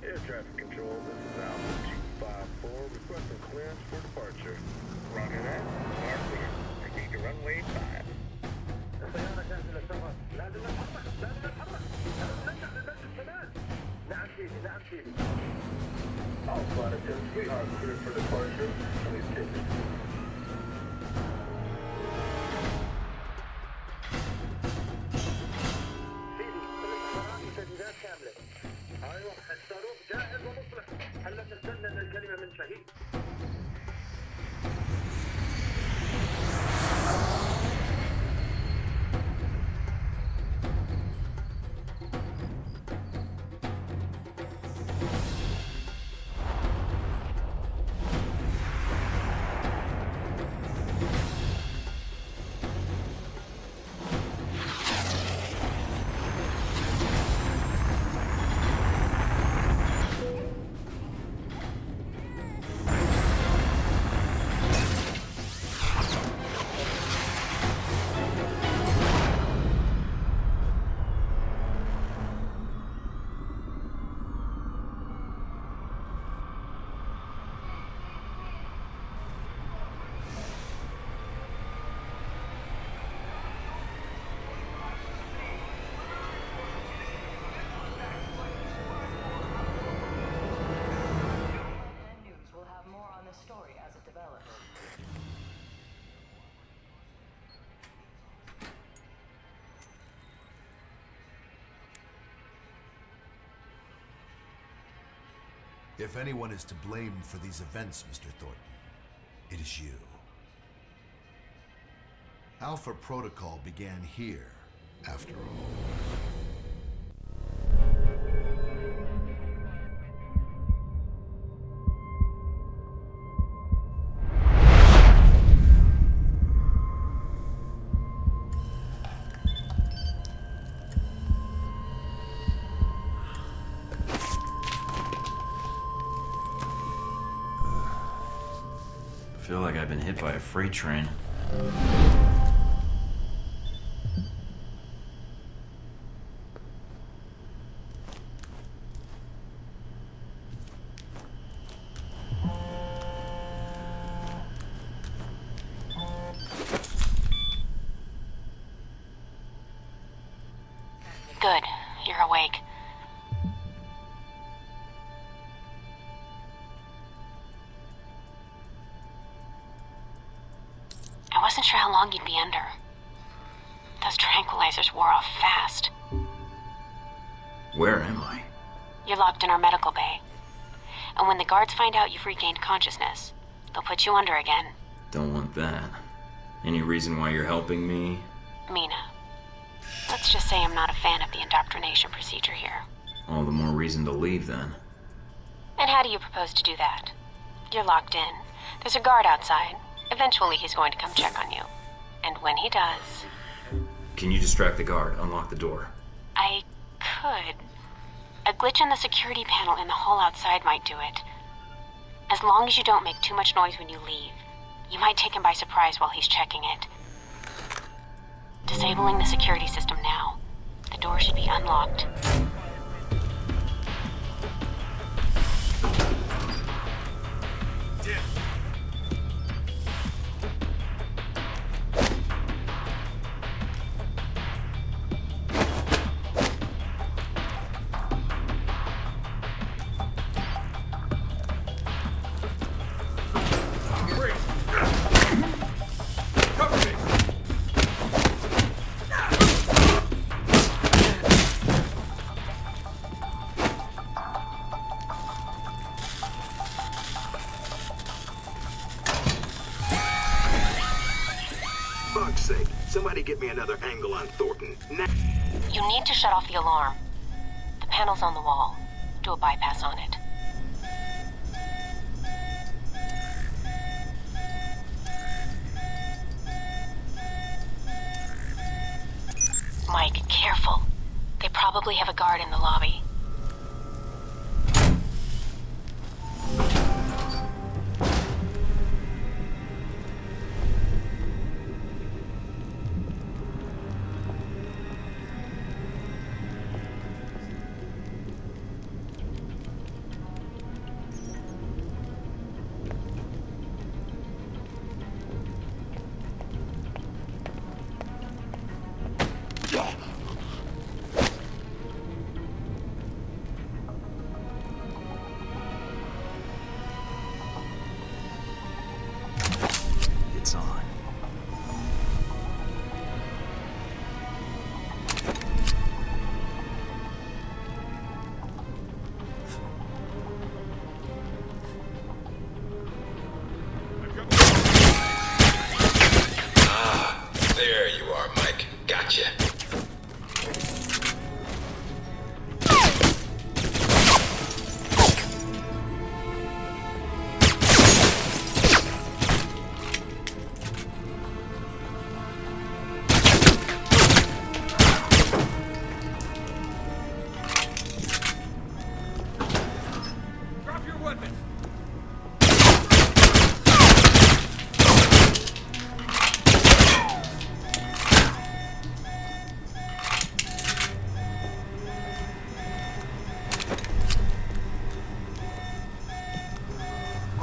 Air traffic control, this is Alpha 254, requesting clearance for departure. Roger that. Mark clear. Proceed to runway 5. الطيارة جاهزة للسفر. لازم نتحرك، لازم نتحرك. لازم نرجع للبيت الشمال. نعم سيدي، نعم سيدي. Alpha 10, we are clear for departure. Please take it. سيدي، الاستخبارات وتجهيزات كاملة. ايوه، الصاروخ جاهز ومصلح. هلا تستنى من الكلمة من شهيد. If anyone is to blame for these events, Mr. Thorton, it is you. Alpha Protocol began here, after all. I feel like I've been hit by a freight train. Good. You're awake. I wasn't sure how long you'd be under. Those tranquilizers wore off fast. Where am I? You're locked in our medical bay. And when the guards find out you've regained consciousness, they'll put you under again. Don't want that. Any reason why you're helping me? Mina. Let's just say I'm not a fan of the indoctrination procedure here. All the more reason to leave, then. And how do you propose to do that? You're locked in. There's a guard outside. Eventually he's going to come check on you. And when he does... Can you distract the guard? Unlock the door. I could. A glitch in the security panel in the hall outside might do it. As long as you don't make too much noise when you leave, you might take him by surprise while he's checking it. Disabling the security system now. The door should be unlocked. Somebody get me another angle on Thornton. Now. You need to shut off the alarm. The panel's on the wall. Do a bypass on it. Mike, careful. They probably have a guard in the lobby.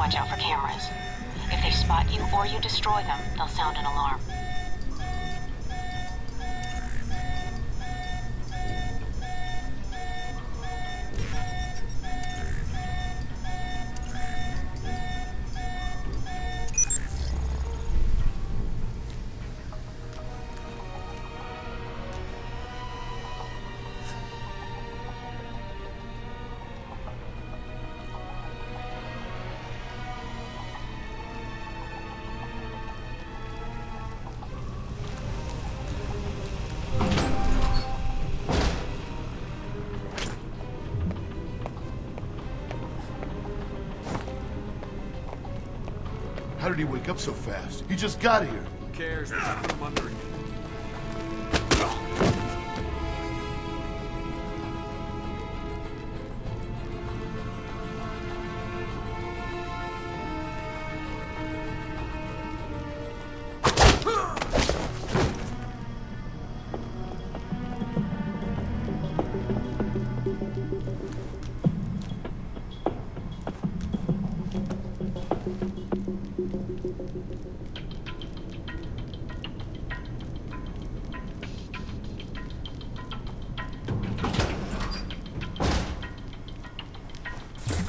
watch out for cameras. If they spot you or you destroy them, they'll sound an alarm. How did he wake up so fast? He just got here. Who cares? We'll just put him under again.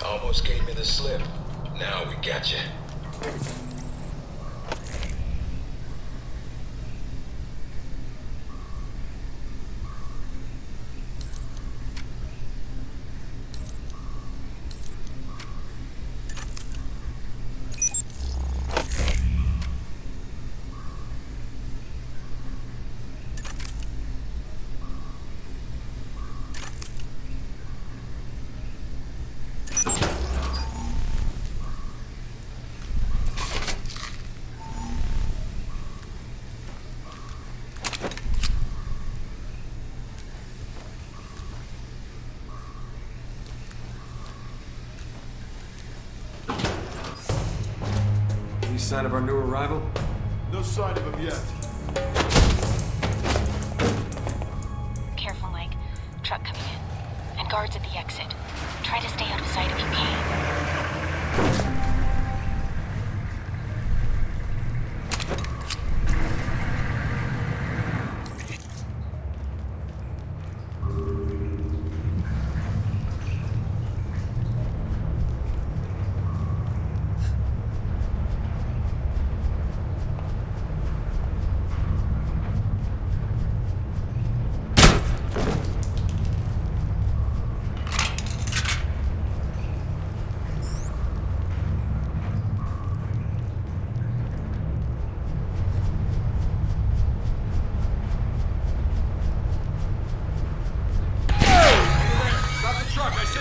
Almost gave me the slip. Now we got you. Sign of our new arrival? No sign of him yet. Careful, Mike. Truck coming in. And guards at the exit. Try to stay out of sight if you can.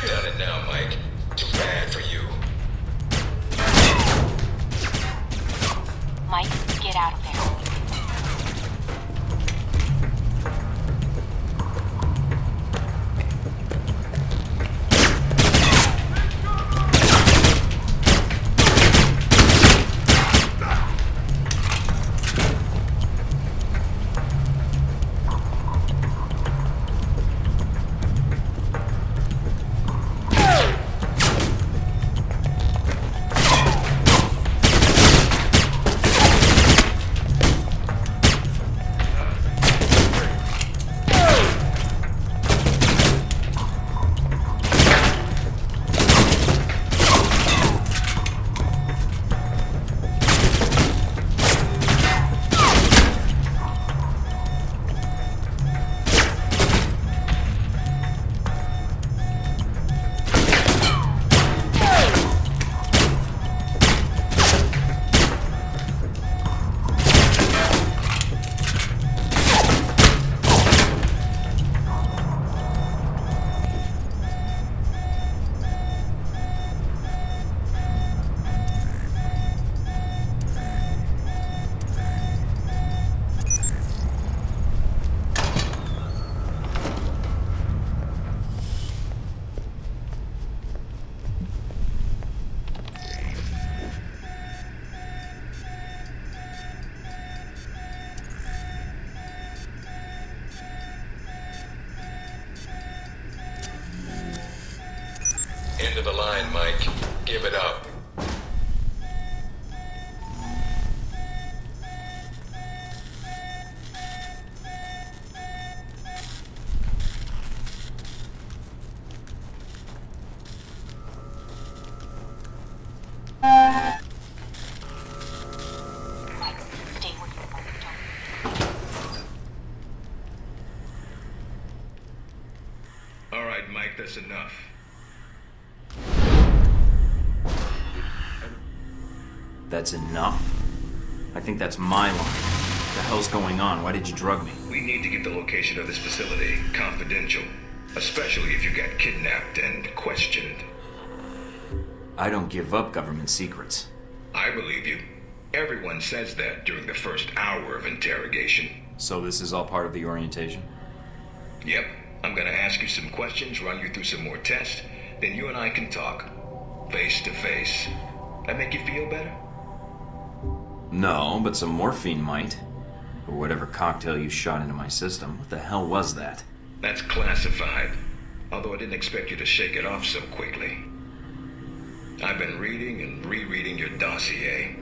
Done it now, Mike. Too bad for you. Mike, get out of there. End of the line, Mike. Give it up. that's enough. That's enough? I think that's my line. What the hell's going on? Why did you drug me? We need to get the location of this facility confidential, especially if you got kidnapped and questioned. I don't give up government secrets. I believe you. Everyone says that during the first hour of interrogation. So this is all part of the orientation? Yep. I'm gonna ask you some questions, run you through some more tests, then you and I can talk. Face to face. That make you feel better? No, but some morphine might. Or whatever cocktail you shot into my system. What the hell was that? That's classified. Although I didn't expect you to shake it off so quickly. I've been reading and rereading your dossier.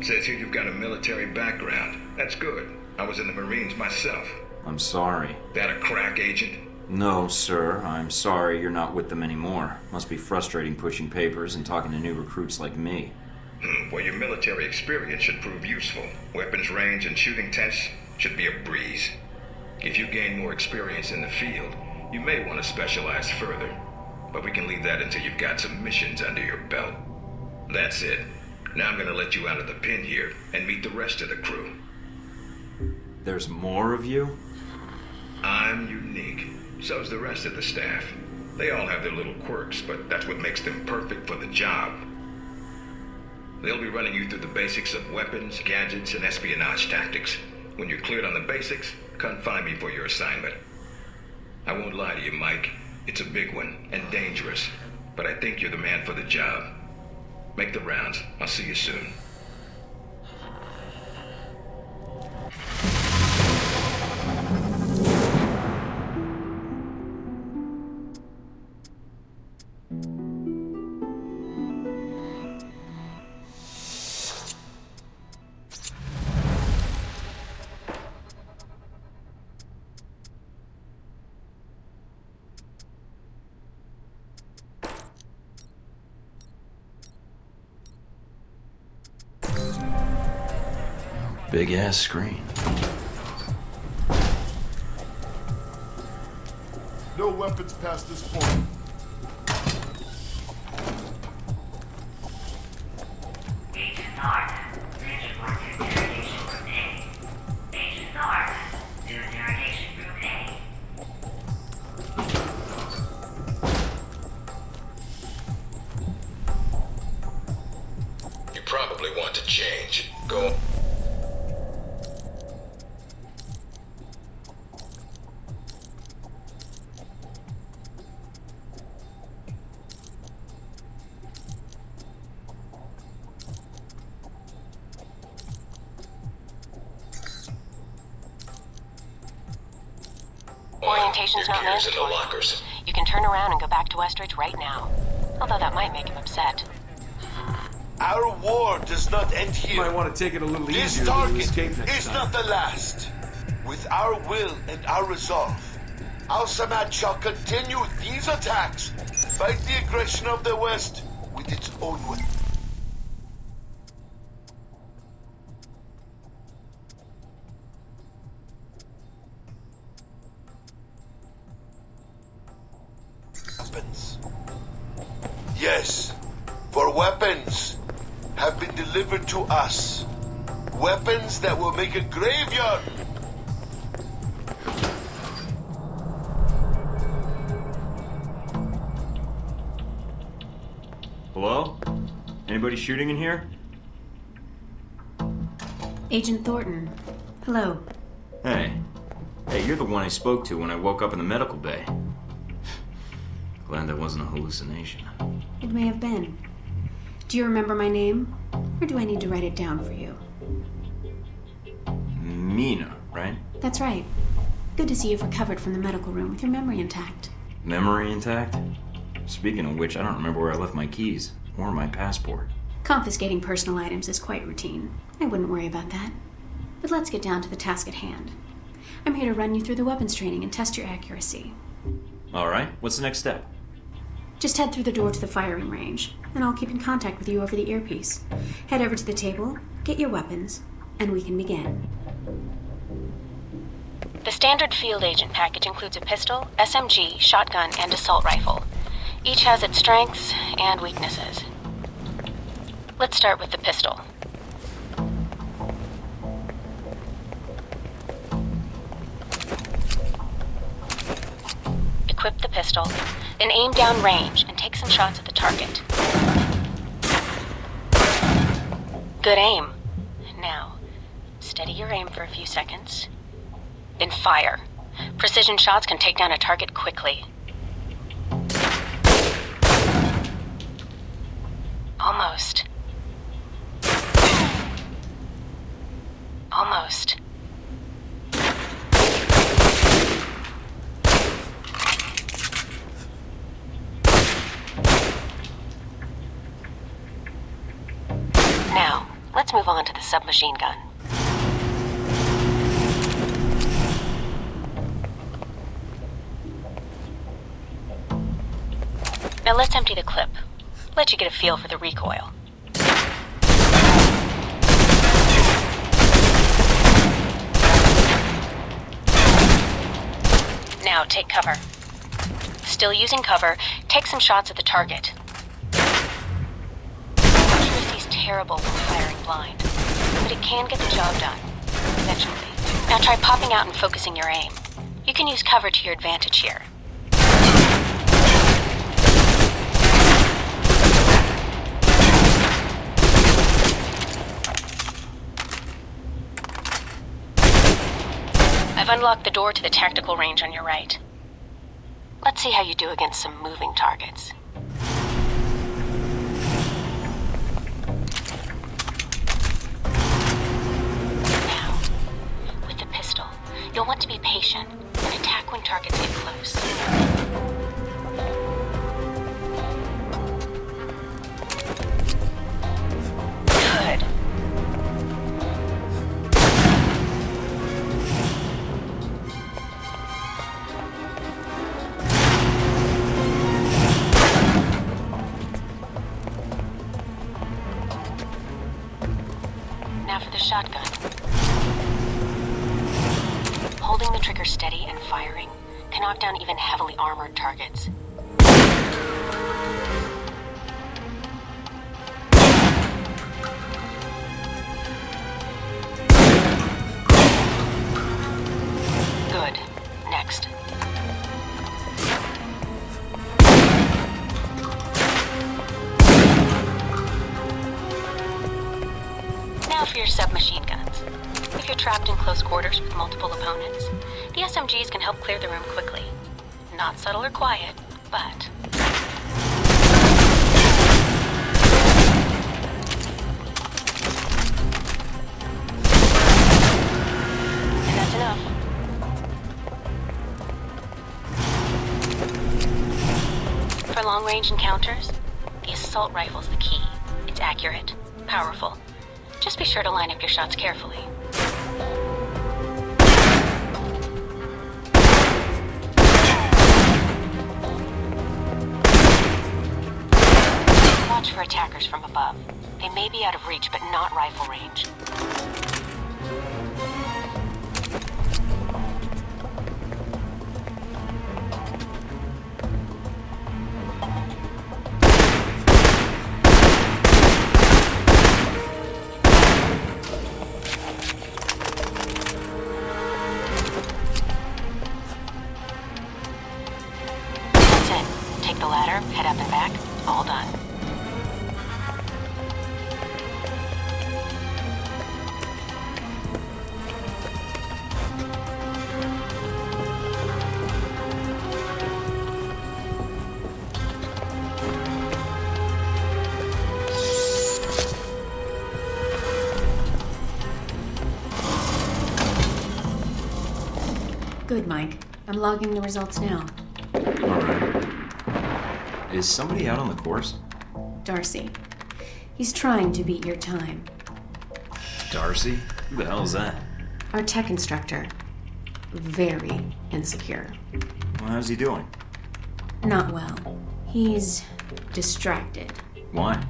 Says here you've got a military background. That's good. I was in the Marines myself. I'm sorry. That a crack agent? No, sir. I'm sorry you're not with them anymore. Must be frustrating pushing papers and talking to new recruits like me. Well, your military experience should prove useful. Weapons range and shooting tests should be a breeze. If you gain more experience in the field, you may want to specialize further. But we can leave that until you've got some missions under your belt. That's it. Now I'm gonna let you out of the pen here and meet the rest of the crew. There's more of you? I'm unique. So's the rest of the staff. They all have their little quirks, but that's what makes them perfect for the job. They'll be running you through the basics of weapons, gadgets, and espionage tactics. When you're cleared on the basics, come find me for your assignment. I won't lie to you, Mike. It's a big one, and dangerous. But I think you're the man for the job. Make the rounds. I'll see you soon. Big ass screen. No weapons past this point. Agent North, Agent North to Interrogation Group A. Agent North to Interrogation Group A. You probably want to change. Go. Orientation's not Your gear's in the mandatory. lockers. You can turn around and go back to Westridge right now. Although that might make him upset. Our war does not end You might here. want to take it a little This easier when you target escape next is time. not the last. With our will and our resolve, Al Samad shall continue these attacks, fight the aggression of the West with its own way. Weapons. Yes, for weapons have been delivered to us. Weapons that will make a graveyard. Hello? Anybody shooting in here? Agent Thornton. Hello. Hey. Hey, you're the one I spoke to when I woke up in the medical bay. Glad that wasn't a hallucination. It may have been. Do you remember my name? Or do I need to write it down for you? Mina, right? That's right. Good to see you've recovered from the medical room with your memory intact. Memory intact? Speaking of which, I don't remember where I left my keys or my passport. Confiscating personal items is quite routine. I wouldn't worry about that. But let's get down to the task at hand. I'm here to run you through the weapons training and test your accuracy. All right, what's the next step? Just head through the door to the firing range, and I'll keep in contact with you over the earpiece. Head over to the table, get your weapons, and we can begin. The standard field agent package includes a pistol, SMG, shotgun, and assault rifle. Each has its strengths and weaknesses. Let's start with the pistol. Equip the pistol, then aim down range and take some shots at the target. Good aim. Now, steady your aim for a few seconds, then fire. Precision shots can take down a target quickly. Almost. Almost. Now, let's move on to the submachine gun. Now let's empty the clip. Let you get a feel for the recoil. Now take cover. Still using cover, take some shots at the target. Accuracy's terrible when firing blind, but it can get the job done, eventually. Now try popping out and focusing your aim. You can use cover to your advantage here. I've unlocked the door to the tactical range on your right. Let's see how you do against some moving targets. Now, with the pistol, you'll want to be patient and attack when targets get close. Good. Now for the shotgun. Holding the trigger steady and firing can knock down even heavily armored targets. Good. Next. Now for your submachine guns. If you're trapped in close quarters with multiple opponents, the SMGs can help clear the room quickly. Not subtle or quiet, but... And that's enough. For long-range encounters, the assault rifle's the key. It's accurate, powerful. Just be sure to line up your shots carefully. Watch for attackers from above. They may be out of reach, but not rifle range. Take the ladder, head up and back, all done. Good, Mike. I'm logging the results now. Alright. Is somebody out on the course? Darcy. He's trying to beat your time. Darcy? Who the hell is that? Our tech instructor. Very insecure. Well, how's he doing? Not well. He's distracted. Why?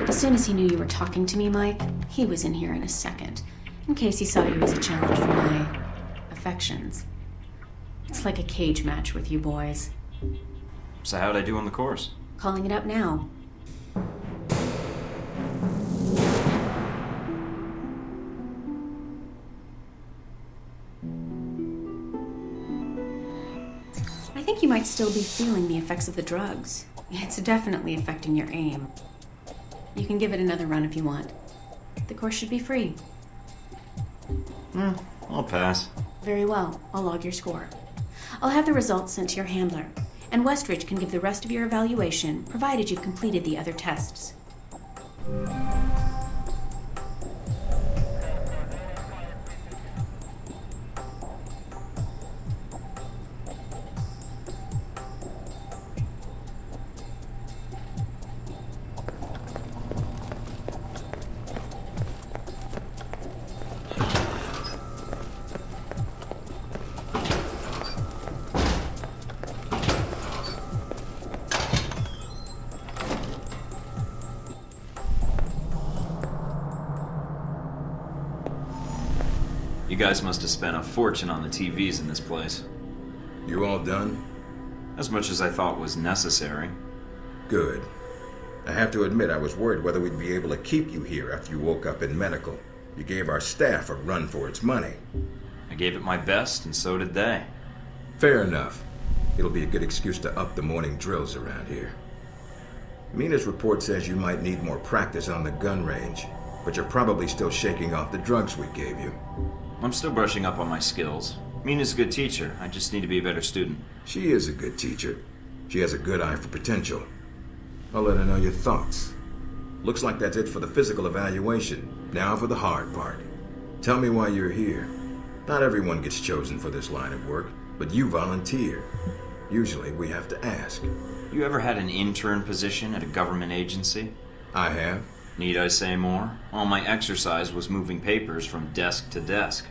As soon as he knew you were talking to me, Mike, he was in here in a second, in case he saw you as a challenge for my imperfections. It's like a cage match with you boys. So how'd I do on the course? Calling it up now. I think you might still be feeling the effects of the drugs. It's definitely affecting your aim. You can give it another run if you want. The course should be free. I'll pass. Very well. I'll log your score. I'll have the results sent to your handler, and Westridge can give the rest of your evaluation, provided you've completed the other tests. You guys must have spent a fortune on the TVs in this place. You all done? As much as I thought was necessary. Good. I have to admit I was worried whether we'd be able to keep you here after you woke up in medical. You gave our staff a run for its money. I gave it my best, and so did they. Fair enough. It'll be a good excuse to up the morning drills around here. Mina's report says you might need more practice on the gun range, but you're probably still shaking off the drugs we gave you. I'm still brushing up on my skills. Mina's a good teacher. I just need to be a better student. She is a good teacher. She has a good eye for potential. I'll let her know your thoughts. Looks like that's it for the physical evaluation. Now for the hard part. Tell me why you're here. Not everyone gets chosen for this line of work, but you volunteered. Usually we have to ask. You ever had an intern position at a government agency? I have. Need I say more? All my exercise was moving papers from desk to desk.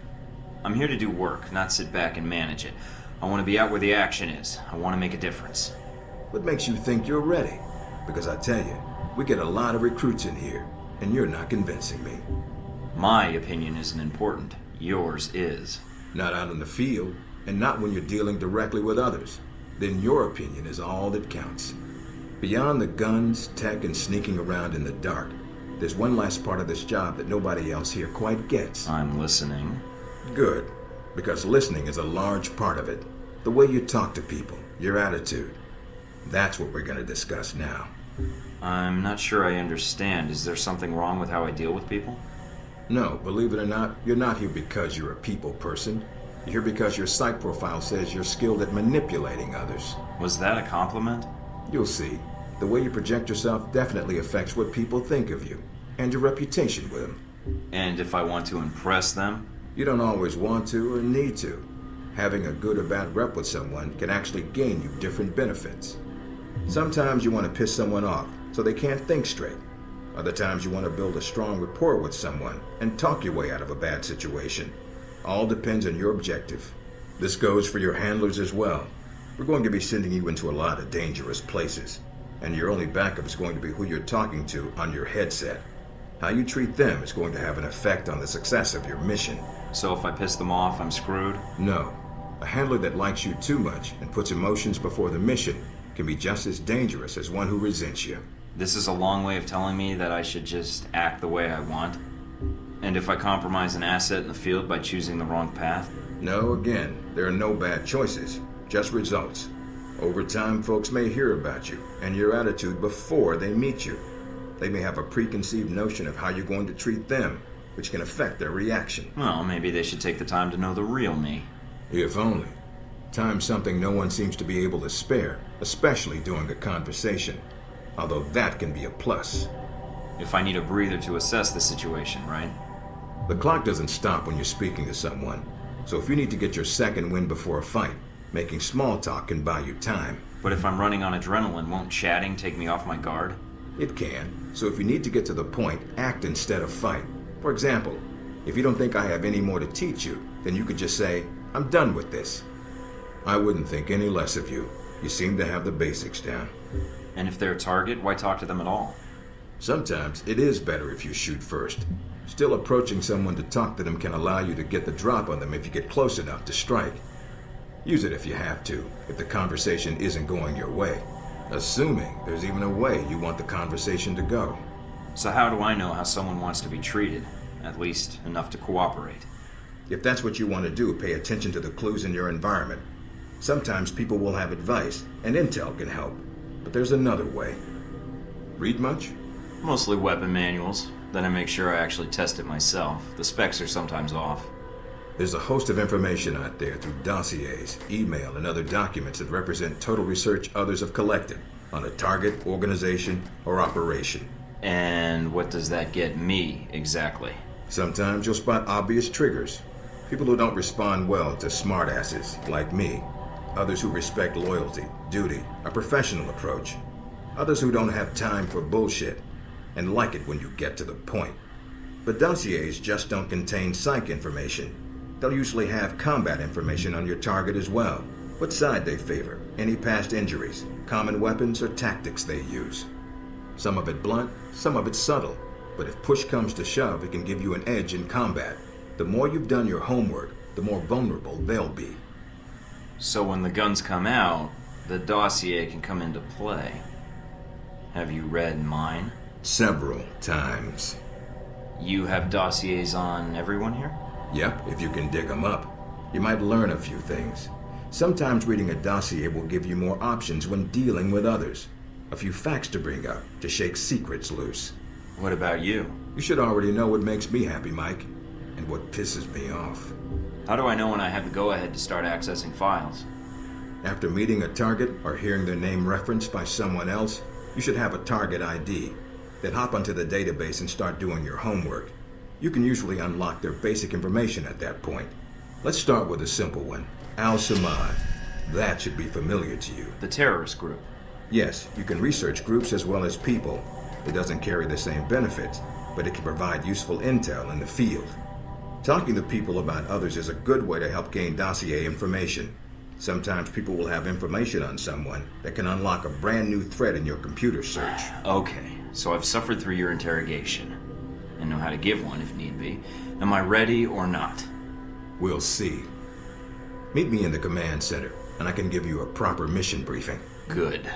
I'm here to do work, not sit back and manage it. I want to be out where the action is. I want to make a difference. What makes you think you're ready? Because I tell you, we get a lot of recruits in here, and you're not convincing me. My opinion isn't important. Yours is. Not out in the field, and not when you're dealing directly with others. Then your opinion is all that counts. Beyond the guns, tech, and sneaking around in the dark, there's one last part of this job that nobody else here quite gets. I'm listening. Good, because listening is a large part of it. The way you talk to people, your attitude. That's what we're going to discuss now. I'm not sure I understand. Is there something wrong with how I deal with people? No, believe it or not, you're not here because you're a people person. You're here because your psych profile says you're skilled at manipulating others. Was that a compliment? You'll see. The way you project yourself definitely affects what people think of you, and your reputation with them. And if I want to impress them? You don't always want to or need to. Having a good or bad rep with someone can actually gain you different benefits. Sometimes you want to piss someone off so they can't think straight. Other times you want to build a strong rapport with someone and talk your way out of a bad situation. All depends on your objective. This goes for your handlers as well. We're going to be sending you into a lot of dangerous places, and your only backup is going to be who you're talking to on your headset. How you treat them is going to have an effect on the success of your mission. So if I piss them off, I'm screwed? No. A handler that likes you too much and puts emotions before the mission can be just as dangerous as one who resents you. This is a long way of telling me that I should just act the way I want? And if I compromise an asset in the field by choosing the wrong path? No, again, there are no bad choices, just results. Over time, folks may hear about you and your attitude before they meet you. They may have a preconceived notion of how you're going to treat them, which can affect their reaction. Well, maybe they should take the time to know the real me. If only. Time's something no one seems to be able to spare, especially during a conversation. Although that can be a plus. If I need a breather to assess the situation, right? The clock doesn't stop when you're speaking to someone. So if you need to get your second win before a fight, making small talk can buy you time. But if I'm running on adrenaline, won't chatting take me off my guard? It can. So if you need to get to the point, act instead of fight. For example, if you don't think I have any more to teach you, then you could just say, I'm done with this. I wouldn't think any less of you. You seem to have the basics down. And if they're a target, why talk to them at all? Sometimes it is better if you shoot first. Still, approaching someone to talk to them can allow you to get the drop on them if you get close enough to strike. Use it if you have to, if the conversation isn't going your way. Assuming there's even a way you want the conversation to go. So how do I know how someone wants to be treated? At least enough to cooperate. If that's what you want to do, pay attention to the clues in your environment. Sometimes people will have advice, and intel can help. But there's another way. Read much? Mostly weapon manuals. Then I make sure I actually test it myself. The specs are sometimes off. There's a host of information out there through dossiers, email, and other documents that represent total research others have collected on a target, organization, or operation. And what does that get me, exactly? Sometimes you'll spot obvious triggers. People who don't respond well to smartasses, like me. Others who respect loyalty, duty, a professional approach. Others who don't have time for bullshit, and like it when you get to the point. But dossiers just don't contain psych information. They'll usually have combat information on your target as well. What side they favor, any past injuries, common weapons or tactics they use. Some of it blunt, some of it subtle. But if push comes to shove, it can give you an edge in combat. The more you've done your homework, the more vulnerable they'll be. So when the guns come out, the dossier can come into play. Have you read mine? Several times. You have dossiers on everyone here? Yep, if you can dig them up. You might learn a few things. Sometimes reading a dossier will give you more options when dealing with others. A few facts to bring up, to shake secrets loose. What about you? You should already know what makes me happy, Mike, and what pisses me off. How do I know when I have the go-ahead to start accessing files? After meeting a target or hearing their name referenced by someone else, you should have a target ID. Then hop onto the database and start doing your homework. You can usually unlock their basic information at that point. Let's start with a simple one. Al-Samad. That should be familiar to you. The terrorist group. Yes, you can research groups as well as people. It doesn't carry the same benefits, but it can provide useful intel in the field. Talking to people about others is a good way to help gain dossier information. Sometimes people will have information on someone that can unlock a brand new thread in your computer search. Okay, so I've suffered through your interrogation and know how to give one if need be. Am I ready or not? We'll see. Meet me in the command center, and I can give you a proper mission briefing. Good,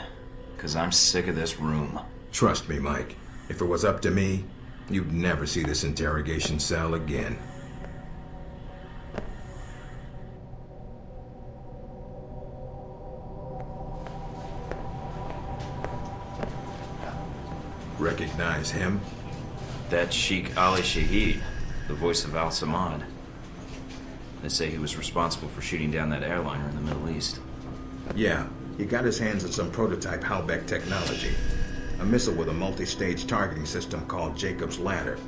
because I'm sick of this room. Trust me, Mike. If it was up to me, you'd never see this interrogation cell again. Recognize him? That's Sheikh Ali Shahid, the voice of Al-Samad. They say he was responsible for shooting down that airliner in the Middle East. Yeah, he got his hands on some prototype Halbeck technology. A missile with a multi-stage targeting system called Jacob's Ladder.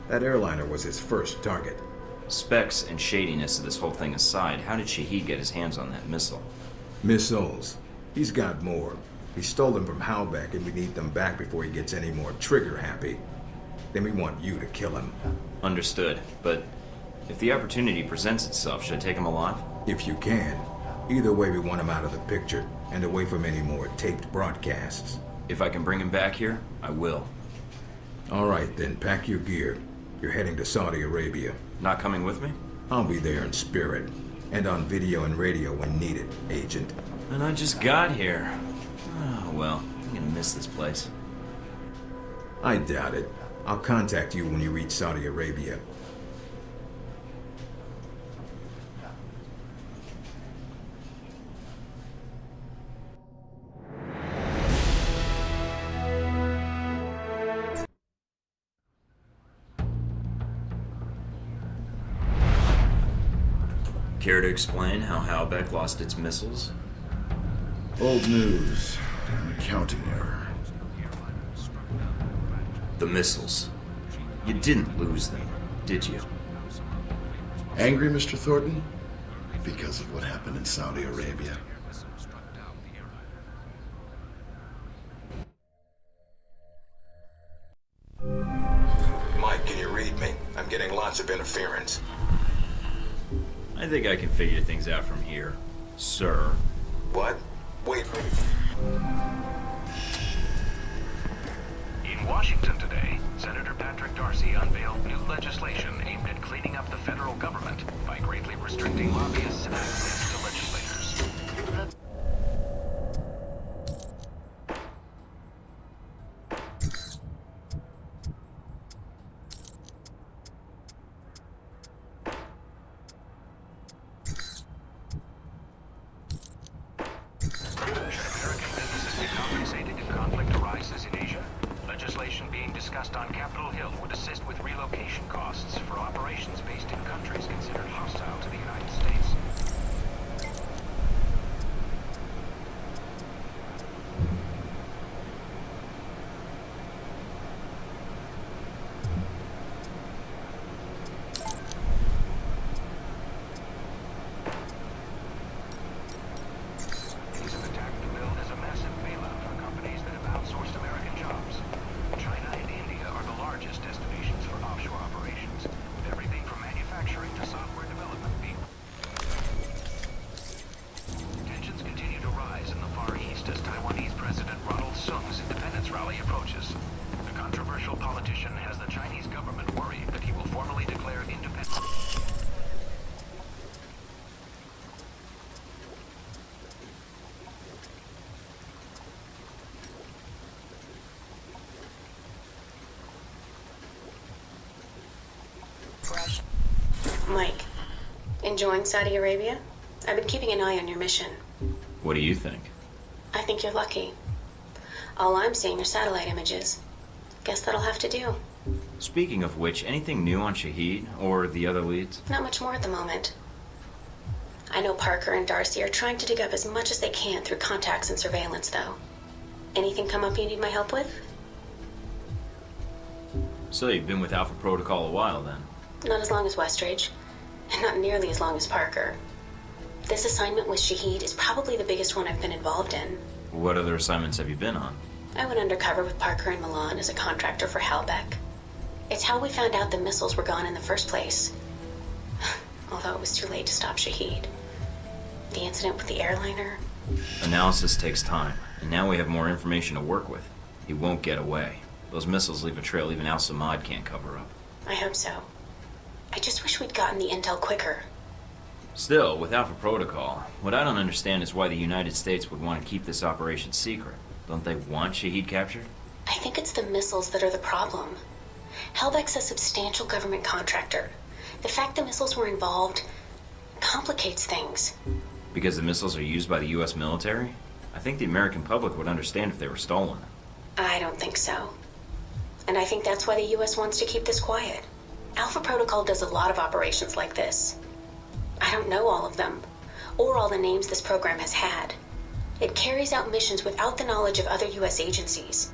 That airliner was his first target. Specs and shadiness of this whole thing aside, how did Shahid get his hands on that missile? Missiles. He's got more. He stole them from Halbeck, and we need them back before he gets any more trigger-happy. Then we want you to kill him. Understood, but if the opportunity presents itself, should I take him alive? If you can. Either way, we want him out of the picture, and away from any more taped broadcasts. If I can bring him back here, I will. All right, then, pack your gear. You're heading to Saudi Arabia. Not coming with me? I'll be there in spirit, and on video and radio when needed, Agent. And I just got here. Oh, well, I'm gonna miss this place. I doubt it. I'll contact you when you reach Saudi Arabia. Care to explain how Halbeck lost its missiles? Old news. An accounting error. The missiles. You didn't lose them, did you? Angry, Mr. Thornton? Because of what happened in Saudi Arabia. Mike, can you read me? I'm getting lots of interference. I think I can figure things out from here, sir. What? Wait. In Washington today, legislation aimed at cleaning up the federal government by greatly restricting lobbyists' access to legislators. On Capitol Hill would assist with relocation costs for operations based in countries considered hostile to the United States. These have attacked the bill as a massive bailout for companies that have outsourced American jobs. China and India are the largest destinations for offshore operations, with everything from manufacturing to software development being. Tensions continue to rise in the Far East as Taiwanese President Ronald Sung's independence rally approaches. The controversial politician has the Chinese government worried that he will formally declare independence. Mike, enjoying Saudi Arabia? I've been keeping an eye on your mission. What do you think? I think you're lucky. All I'm seeing are satellite images. Guess that'll have to do. Speaking of which, anything new on Shahid or the other leads? Not much more at the moment. I know Parker and Darcy are trying to dig up as much as they can through contacts and surveillance, though. Anything come up you need my help with? So you've been with Alpha Protocol a while then? Not as long as Westridge, and not nearly as long as Parker. This assignment with Shahid is probably the biggest one I've been involved in. What other assignments have you been on? I went undercover with Parker in Milan as a contractor for Halbeck. It's how we found out the missiles were gone in the first place. Although it was too late to stop Shahid. The incident with the airliner. Analysis takes time, and now we have more information to work with. He won't get away. Those missiles leave a trail even Al-Samad can't cover up. I hope so. I just wish we'd gotten the intel quicker. Still, with Alpha Protocol, what I don't understand is why the United States would want to keep this operation secret. Don't they want Shahid captured? I think it's the missiles that are the problem. Halbeck's a substantial government contractor. The fact the missiles were involved complicates things. Because the missiles are used by the U.S. military? I think the American public would understand if they were stolen. I don't think so. And I think that's why the U.S. wants to keep this quiet. Alpha Protocol does a lot of operations like this. I don't know all of them, or all the names this program has had. It carries out missions without the knowledge of other U.S. agencies.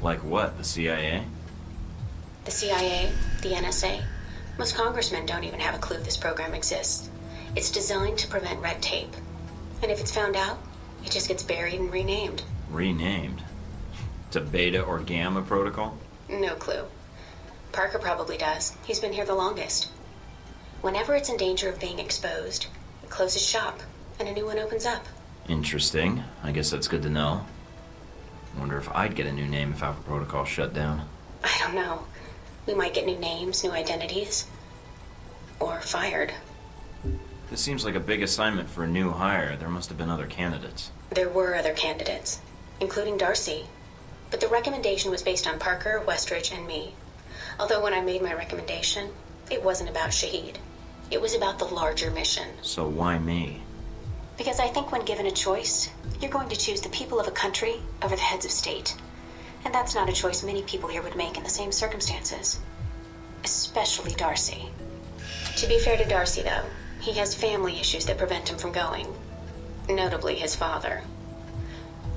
Like what, the CIA? The CIA, the NSA. Most congressmen don't even have a clue this program exists. It's designed to prevent red tape. And if it's found out, it just gets buried and renamed. Renamed? To Beta or Gamma Protocol? No clue. Parker probably does. He's been here the longest. Whenever it's in danger of being exposed, it closes shop, and a new one opens up. Interesting. I guess that's good to know. Wonder if I'd get a new name if Alpha Protocol shut down. I don't know. We might get new names, new identities. Or fired. This seems like a big assignment for a new hire. There must have been other candidates. There were other candidates, including Darcy. But the recommendation was based on Parker, Westridge, and me. Although when I made my recommendation, it wasn't about Shahid. It was about the larger mission. So why me? Because I think when given a choice, you're going to choose the people of a country over the heads of state. And that's not a choice many people here would make in the same circumstances. Especially Darcy. To be fair to Darcy, though, he has family issues that prevent him from going. Notably his father.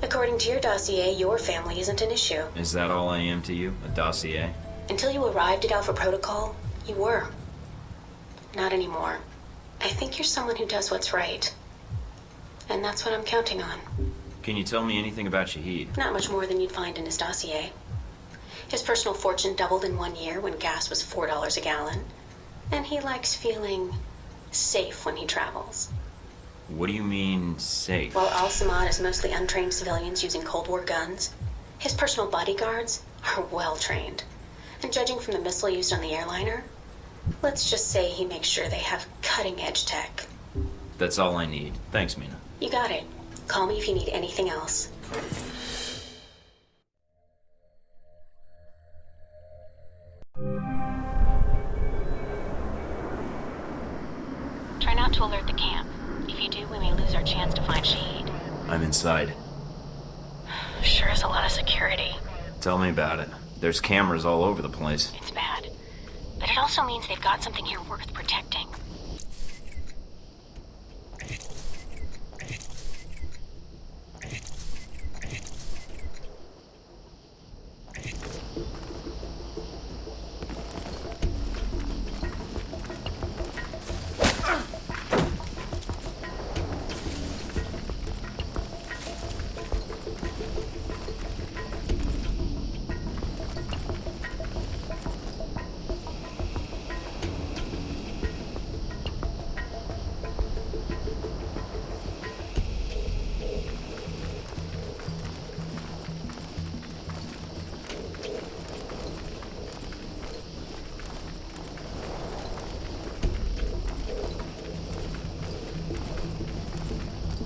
According to your dossier, your family isn't an issue. Is that all I am to you? A dossier? Until you arrived at Alpha Protocol, you were. Not anymore. I think you're someone who does what's right. And that's what I'm counting on. Can you tell me anything about Shahid? Not much more than you'd find in his dossier. His personal fortune doubled in 1 year when gas was $4 a gallon. And he likes feeling safe when he travels. What do you mean, safe? While Al-Samad is mostly untrained civilians using Cold War guns, his personal bodyguards are well trained. And judging from the missile used on the airliner, Let's just say he makes sure they have cutting-edge tech. That's all I need. Thanks, Mina. You got it. Call me if you need anything else. Try not to alert the camp. If you do, we may lose our chance to find Shahid. I'm inside. Sure is a lot of security. Tell me about it. There's cameras all over the place. It's bad. But it also means they've got something here worth protecting.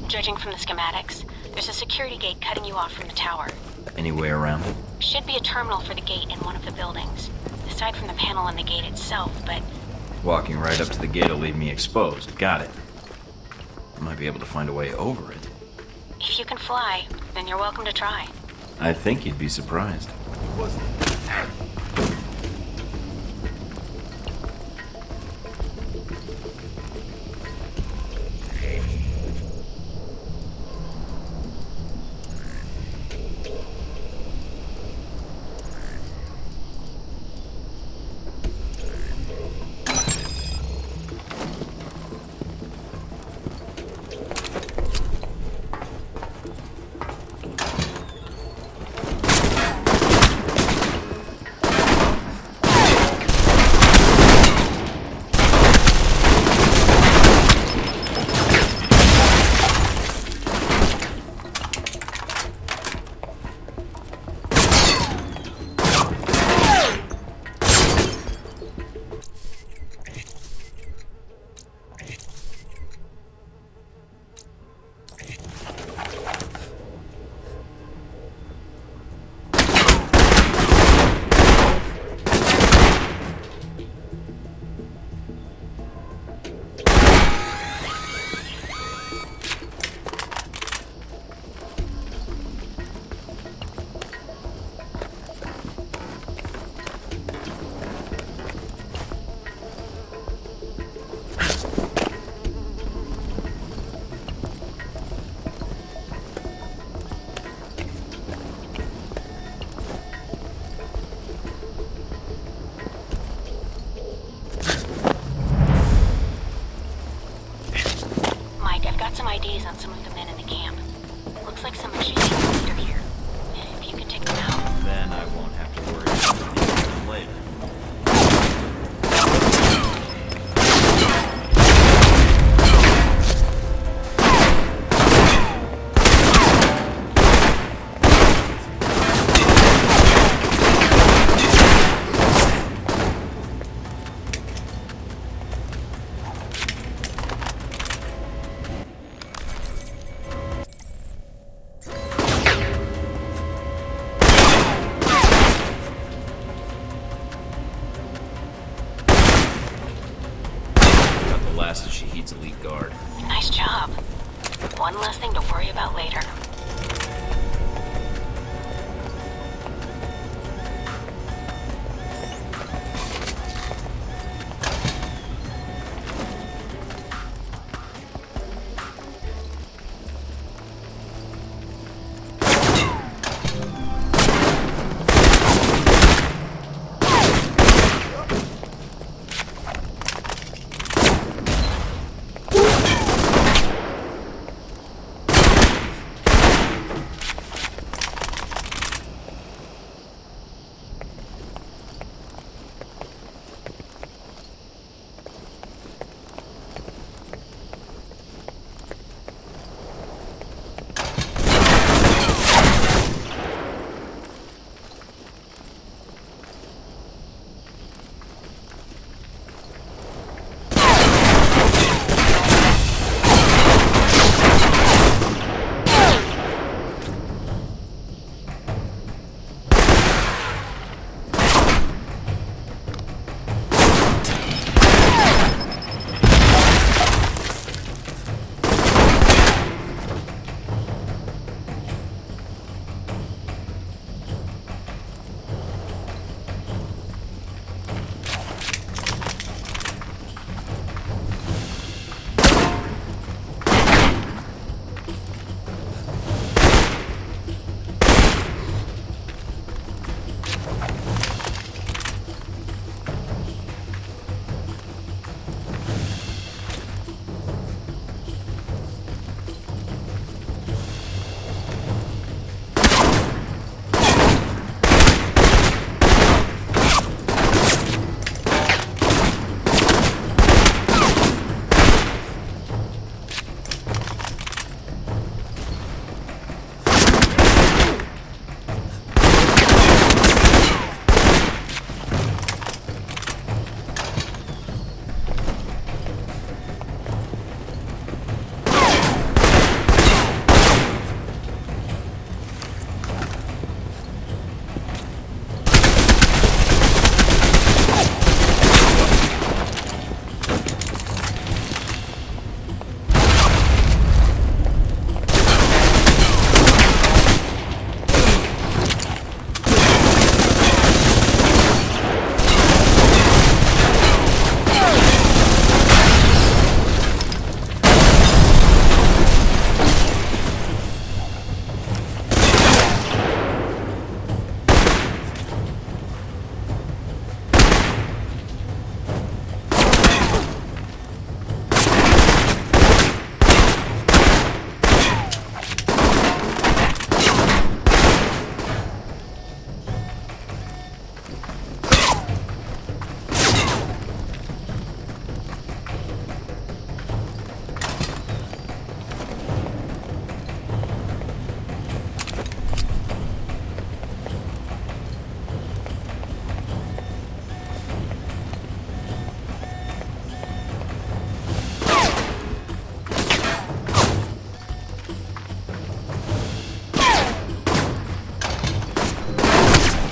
Judging from the schematics, there's a security gate cutting you off from the tower. Any way around it? Should be a terminal for the gate in one of the buildings, aside from the panel on the gate itself, but... Walking right up to the gate will leave me exposed. Got it. I might be able to find a way over it. If you can fly, then you're welcome to try. I think you'd be surprised. Some IDs on some of the men in the camp. Looks like some of Shahid's leader here. If you can take them out. Then I won't have to worry about them later. Last of Shahid's elite guard. Nice job. One less thing to worry about later.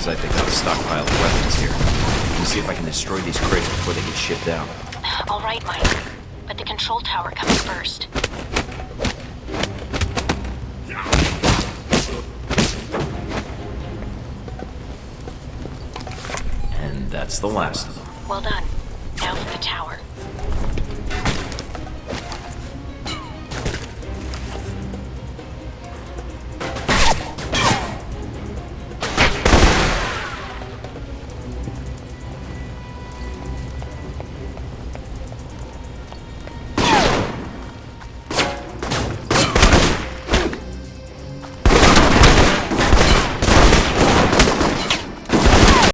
I think I have a stockpile of weapons here. Let me see if I can destroy these crates before they get shipped out. All right, Mike. But the control tower comes first. And that's the last of them. Well done. Now for the tower.